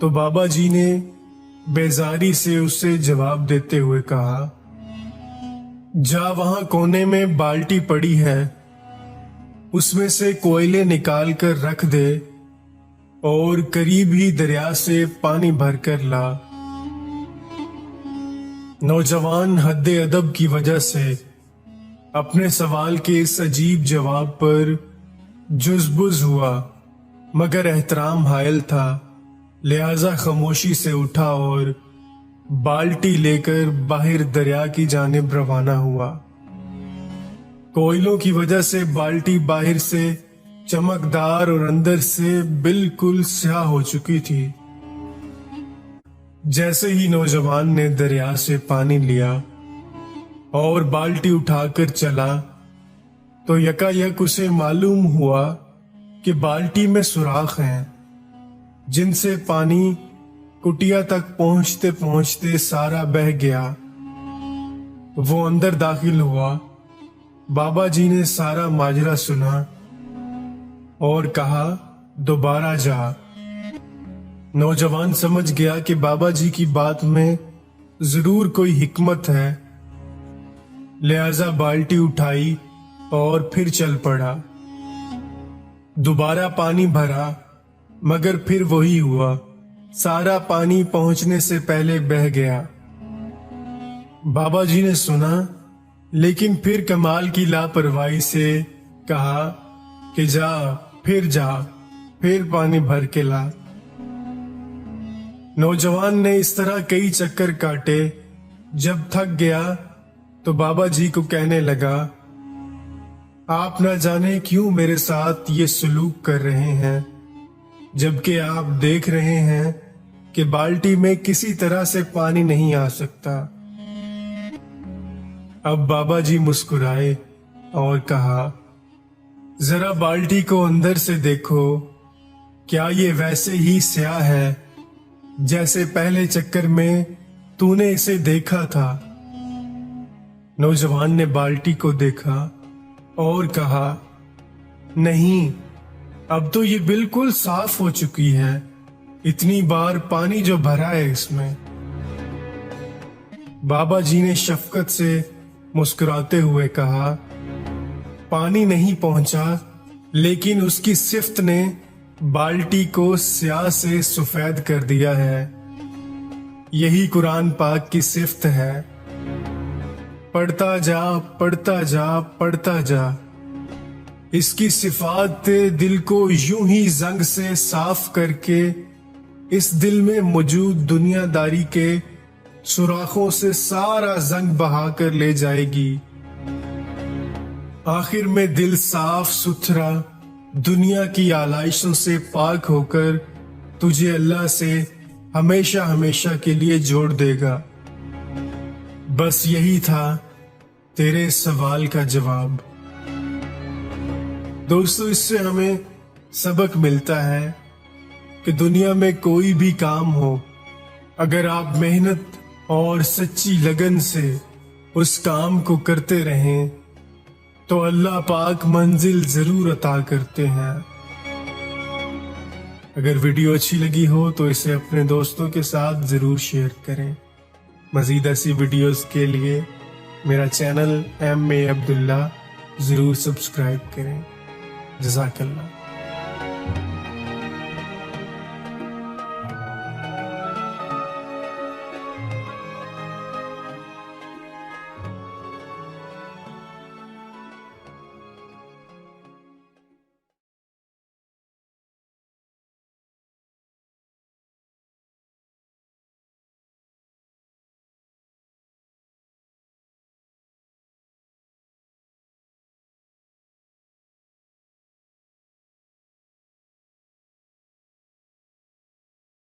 तो बाबा जी ने बेजारी से उसे जवाब देते हुए कहा, जा वहां कोने में बाल्टी पड़ी है, उसमें से कोयले निकाल कर रख दे और करीब ही दरिया से पानी भरकर ला। नौजवान हद्दे अदब की वजह से अपने सवाल के इस अजीब जवाब पर जुज़बुज़ हुआ, मगर एहतराम हायल था, लिहाजा खामोशी से उठा और बाल्टी लेकर बाहर दरिया की जानिब रवाना हुआ। कोयलों की वजह से बाल्टी बाहर से चमकदार और अंदर से बिल्कुल स्याह हो चुकी थी। जैसे ही नौजवान ने दरिया से पानी लिया और बाल्टी उठाकर चला तो यकायक उसे मालूम हुआ कि बाल्टी में सुराख हैं, जिनसे पानी कुटिया तक पहुंचते पहुंचते सारा बह गया। वो अंदर दाखिल हुआ। बाबा जी ने सारा माजरा सुना और कहा, दोबारा जा। नौजवान समझ गया कि बाबा जी की बात में जरूर कोई हिकमत है, लिहाजा बाल्टी उठाई और फिर चल पड़ा। दोबारा पानी भरा, मगर फिर वही हुआ, सारा पानी पहुंचने से पहले बह गया। बाबा जी ने सुना, लेकिन फिर कमाल की लापरवाही से कहा कि जा, फिर पानी भर के ला। नौजवान ने इस तरह कई चक्कर काटे। जब थक गया तो बाबा जी को कहने लगा, आप न जाने क्यों मेरे साथ ये सलूक कर रहे हैं, जबकि आप देख रहे हैं कि बाल्टी में किसी तरह से पानी नहीं आ सकता। अब बाबा जी मुस्कुराए और कहा, जरा बाल्टी को अंदर से देखो, क्या ये वैसे ही स्याह है जैसे पहले चक्कर में तूने इसे देखा था। नौजवान ने बाल्टी को देखा और कहा, नहीं, अब तो ये बिल्कुल साफ हो चुकी है, इतनी बार पानी जो भरा है इसमें। बाबा जी ने शफकत से मुस्कुराते हुए कहा, पानी नहीं पहुंचा, लेकिन उसकी सिफ्त ने बाल्टी को स्याह से सफेद कर दिया है। यही कुरान पाक की सिफ्त है, पढ़ता जा पढ़ता जा पढ़ता जा। इसकी सिफात दिल को यूं ही जंग से साफ करके इस दिल में मौजूद दुनियादारी के सुराखों से सारा जंग बहा कर ले जाएगी। आखिर में दिल साफ सुथरा दुनिया की आलाइशों से पाक होकर तुझे अल्लाह से हमेशा हमेशा के लिए जोड़ देगा। बस यही था तेरे सवाल का जवाब। दोस्तों, इससे हमें सबक मिलता है कि दुनिया में कोई भी काम हो, अगर आप मेहनत और सच्ची लगन से उस काम को करते रहें तो अल्लाह पाक मंजिल जरूर अता करते हैं। अगर वीडियो अच्छी लगी हो तो इसे अपने दोस्तों के साथ जरूर शेयर करें। मजीद ऐसी वीडियोस के लिए मेरा चैनल MA अब्दुल्ला जरूर सब्सक्राइब करें। जज़ाकल्लाह।